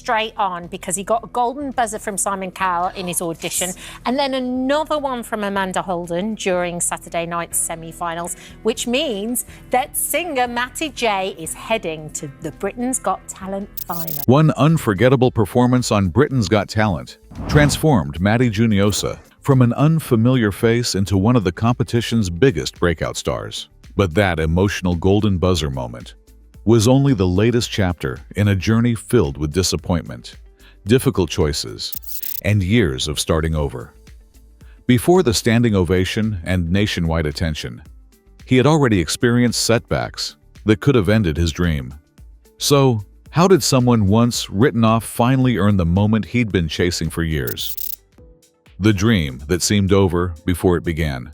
straight on because he got a golden buzzer from Simon Cowell in his audition, and then another one from Amanda Holden during Saturday night's semi-finals, which means that singer Matty J is heading to the Britain's Got Talent final. One unforgettable performance on Britain's Got Talent transformed Matty Juniosa from an unfamiliar face into one of the competition's biggest breakout stars. But that emotional golden buzzer moment was only the latest chapter in a journey filled with disappointment, difficult choices, and years of starting over. Before the standing ovation and nationwide attention, he had already experienced setbacks that could have ended his dream. So, how did someone once written off finally earn the moment he'd been chasing for years? The dream that seemed over before it began.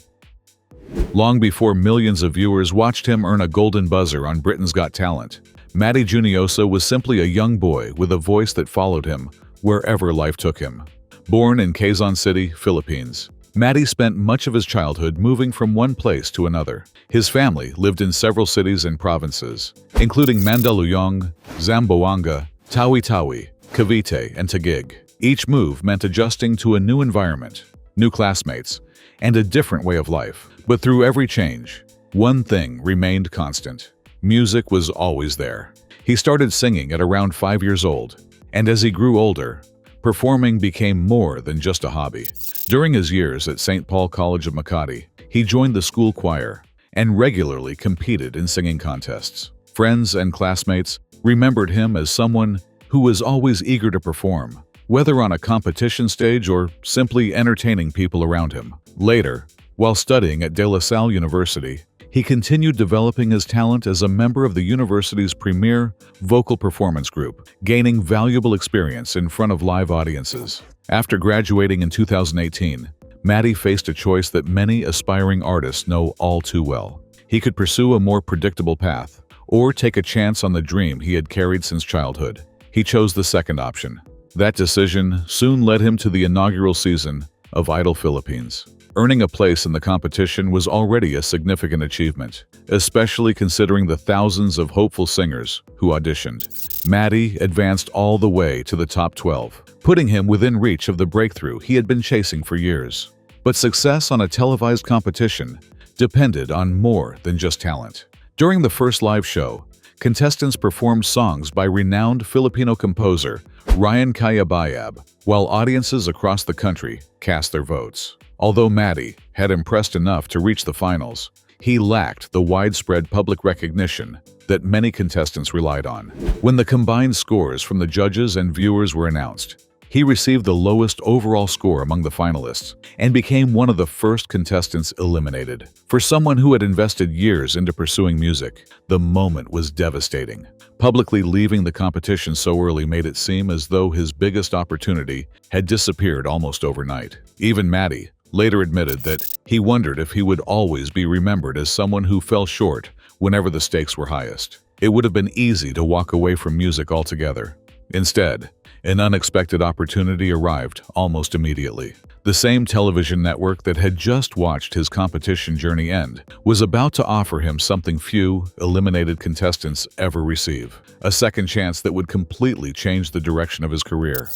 Long before millions of viewers watched him earn a golden buzzer on Britain's Got Talent, Matty Juniosa was simply a young boy with a voice that followed him wherever life took him. Born in Quezon City, Philippines, Matty spent much of his childhood moving from one place to another. His family lived in several cities and provinces, including Mandaluyong, Zamboanga, Tawi-Tawi, Cavite, and Taguig. Each move meant adjusting to a new environment, new classmates, and a different way of life. But through every change, one thing remained constant. Music was always there. He started singing at around 5 years old, and as he grew older, performing became more than just a hobby. During his years at St. Paul College of Makati, he joined the school choir and regularly competed in singing contests. Friends and classmates remembered him as someone who was always eager to perform, whether on a competition stage or simply entertaining people around him. Later, while studying at De La Salle University, he continued developing his talent as a member of the university's premier vocal performance group, gaining valuable experience in front of live audiences. After graduating in 2018, Matty faced a choice that many aspiring artists know all too well. He could pursue a more predictable path, or take a chance on the dream he had carried since childhood. He chose the second option. That decision soon led him to the inaugural season of Idol Philippines. Earning a place in the competition was already a significant achievement, especially considering the thousands of hopeful singers who auditioned. Matty advanced all the way to the top 12, putting him within reach of the breakthrough he had been chasing for years. But success on a televised competition depended on more than just talent. During the first live show, contestants performed songs by renowned Filipino composer Ryan Cayabayab, while audiences across the country cast their votes. Although Matty had impressed enough to reach the finals, he lacked the widespread public recognition that many contestants relied on. When the combined scores from the judges and viewers were announced, he received the lowest overall score among the finalists and became one of the first contestants eliminated. For someone who had invested years into pursuing music, the moment was devastating. Publicly leaving the competition so early made it seem as though his biggest opportunity had disappeared almost overnight. Even Matty later admitted that he wondered if he would always be remembered as someone who fell short whenever the stakes were highest. It would have been easy to walk away from music altogether. Instead, an unexpected opportunity arrived almost immediately. The same television network that had just watched his competition journey end was about to offer him something few eliminated contestants ever receive: a second chance that would completely change the direction of his career.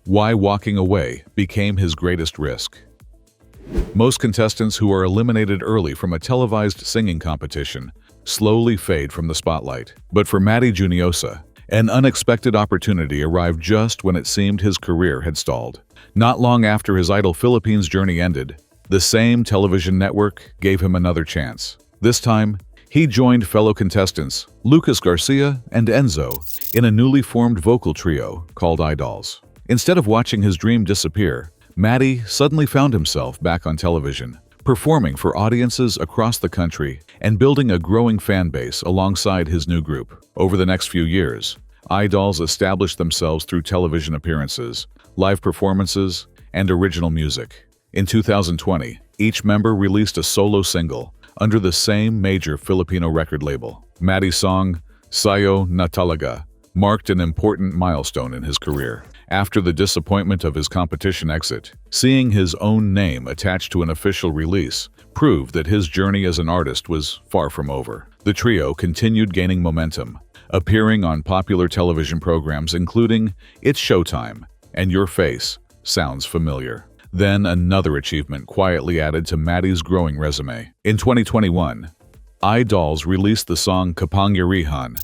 Why walking away became his greatest risk. Most contestants who are eliminated early from a televised singing competition slowly fade from the spotlight. But for Matty Juniosa, an unexpected opportunity arrived just when it seemed his career had stalled. Not long after his Idol Philippines journey ended, the same television network gave him another chance. This time, he joined fellow contestants Lucas Garcia and Enzo in a newly formed vocal trio called Idols. Instead of watching his dream disappear, Matty suddenly found himself back on television, performing for audiences across the country and building a growing fan base alongside his new group. Over the next few years, Idols established themselves through television appearances, live performances, and original music. In 2020, each member released a solo single under the same major Filipino record label. Matty's song, Sayo na Talaga, marked an important milestone in his career. After the disappointment of his competition exit, seeing his own name attached to an official release proved that his journey as an artist was far from over. The trio continued gaining momentum, appearing on popular television programs including It's Showtime and Your Face Sounds Familiar. Then another achievement quietly added to Matty's growing resume. In 2021, iDolls released the song Kapangyarihan,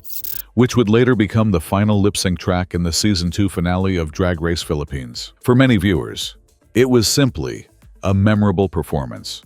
which would later become the final lip-sync track in the Season 2 finale of Drag Race Philippines. For many viewers, it was simply a memorable performance.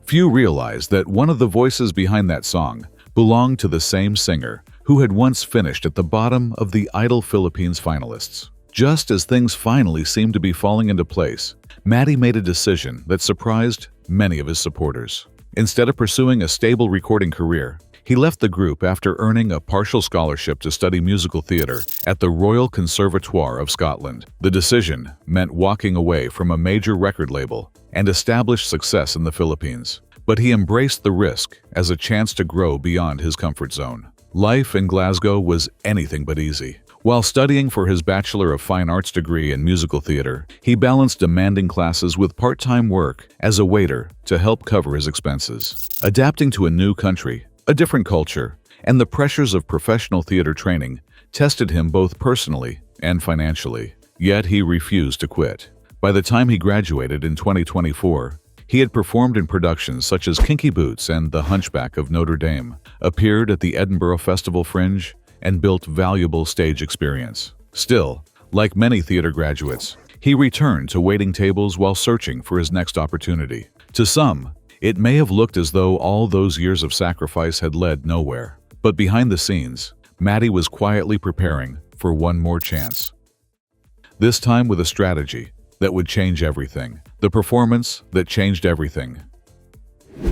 Few realized that one of the voices behind that song belonged to the same singer who had once finished at the bottom of the Idol Philippines finalists. Just as things finally seemed to be falling into place, Matty made a decision that surprised many of his supporters. Instead of pursuing a stable recording career, he left the group after earning a partial scholarship to study musical theater at the Royal Conservatoire of Scotland. The decision meant walking away from a major record label and established success in the Philippines, but he embraced the risk as a chance to grow beyond his comfort zone. Life in Glasgow was anything but easy. While studying for his Bachelor of Fine Arts degree in musical theater, he balanced demanding classes with part-time work as a waiter to help cover his expenses. Adapting to a new country, a different culture, and the pressures of professional theater training tested him both personally and financially. Yet he refused to quit. By the time he graduated in 2024, he had performed in productions such as Kinky Boots and The Hunchback of Notre Dame, appeared at the Edinburgh Festival Fringe, and built valuable stage experience. Still, like many theater graduates, he returned to waiting tables while searching for his next opportunity. To some, it may have looked as though all those years of sacrifice had led nowhere. But behind the scenes, Matty was quietly preparing for one more chance. This time with a strategy that would change everything. The performance that changed everything.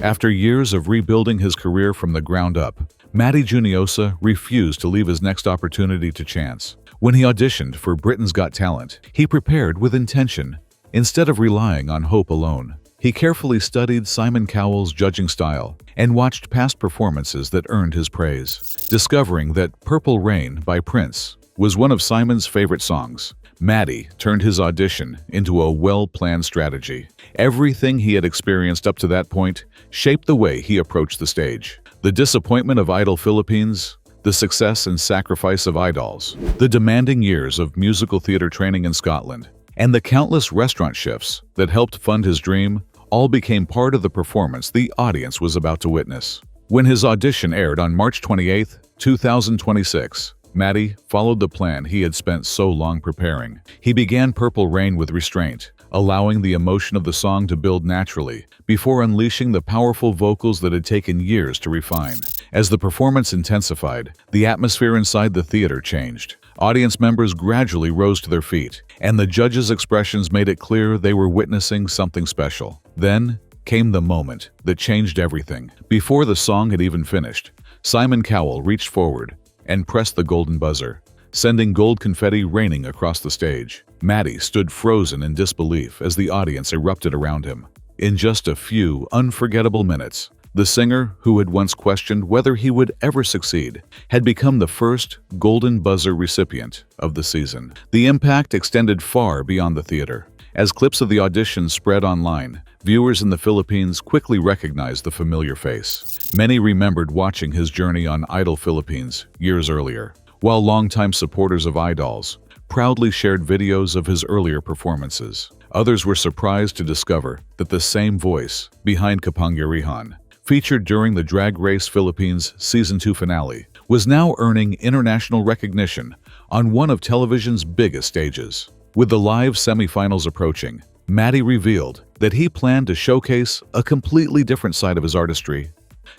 After years of rebuilding his career from the ground up, Matty Juniosa refused to leave his next opportunity to chance. When he auditioned for Britain's Got Talent, he prepared with intention, instead of relying on hope alone. He carefully studied Simon Cowell's judging style and watched past performances that earned his praise. Discovering that Purple Rain by Prince was one of Simon's favorite songs, Matty turned his audition into a well-planned strategy. Everything he had experienced up to that point shaped the way he approached the stage. The disappointment of Idol Philippines, the success and sacrifice of iDolls, the demanding years of musical theater training in Scotland, and the countless restaurant shifts that helped fund his dream all became part of the performance the audience was about to witness. When his audition aired on March 28, 2026, Matty followed the plan he had spent so long preparing. He began Purple Rain with restraint, allowing the emotion of the song to build naturally before unleashing the powerful vocals that had taken years to refine. As the performance intensified, the atmosphere inside the theater changed. Audience members gradually rose to their feet, and the judges' expressions made it clear they were witnessing something special. Then came the moment that changed everything. Before the song had even finished, Simon Cowell reached forward and pressed the golden buzzer, sending gold confetti raining across the stage. Matty stood frozen in disbelief as the audience erupted around him. In just a few unforgettable minutes, the singer, who had once questioned whether he would ever succeed, had become the first golden buzzer recipient of the season. The impact extended far beyond the theater. As clips of the audition spread online, viewers in the Philippines quickly recognized the familiar face. Many remembered watching his journey on Idol Philippines years earlier, while longtime supporters of iDolls proudly shared videos of his earlier performances. Others were surprised to discover that the same voice behind Kapangyarihan, featured during the Drag Race Philippines Season 2 finale, was now earning international recognition on one of television's biggest stages. With the live semifinals approaching, Matty revealed that he planned to showcase a completely different side of his artistry,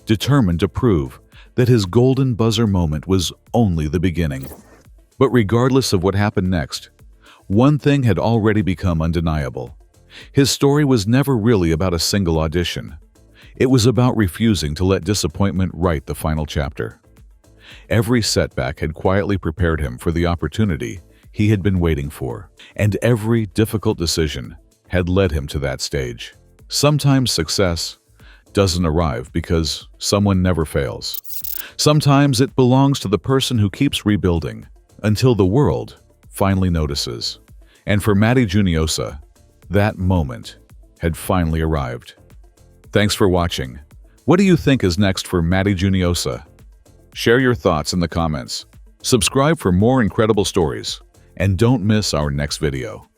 determined to prove that his golden buzzer moment was only the beginning. But regardless of what happened next, one thing had already become undeniable. His story was never really about a single audition. It was about refusing to let disappointment write the final chapter. Every setback had quietly prepared him for the opportunity he had been waiting for, and every difficult decision had led him to that stage. Sometimes success doesn't arrive because someone never fails. Sometimes it belongs to the person who keeps rebuilding until the world finally notices. And for Matty Juniosa, that moment had finally arrived. Thanks for watching. What do you think is next for Matty Juniosa? Share your thoughts in the comments. Subscribe for more incredible stories, and don't miss our next video.